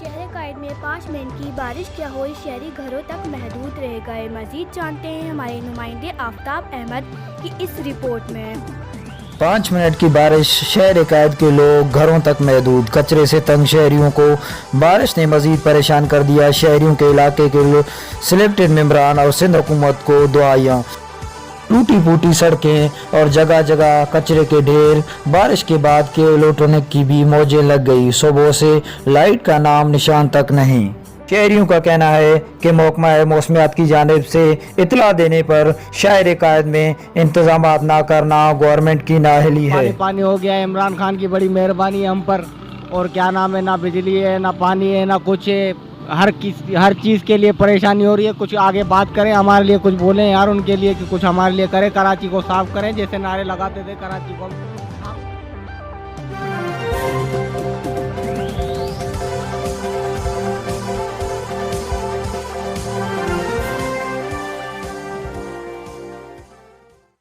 शहर कायद में 5 मिनट की बारिश क्या हुई, शहरी घरों तक महदूद रह गए। मजीद जानते हैं हमारे नुमाइंदे आफ्ताब अहमद की इस रिपोर्ट में। 5 मिनट की बारिश, शहर कायद के लोग घरों तक महदूद। कचरे से तंग शहरियों को बारिश ने मजीद परेशान कर दिया। शहरियों के इलाके के सिलेक्टेड मेंबरान और सिंध हुकूमत को दुआयां। टूटी फूटी सड़कें और जगह जगह कचरे के ढेर। बारिश के बाद केबल इलेक्ट्रॉनिक की भी मौजें लग गई। सुबह से लाइट का नाम निशान तक नहीं। शहरियों का कहना है कि महकमा मौसमियात की जानिब से इतला देने पर शहर कायद में इंतजाम ना करना गवर्नमेंट की नाअहली है। पानी हो गया है। इमरान खान की बड़ी मेहरबानी है हम पर। और क्या नाम है, ना बिजली है, ना पानी है, ना कुछ है। हर चीज़ के लिए परेशानी हो रही है। कुछ आगे बात करें, हमारे लिए कुछ बोलें यार, उनके लिए कि कुछ हमारे लिए करें। कराची को साफ करें, जैसे नारे लगाते थे कराची को।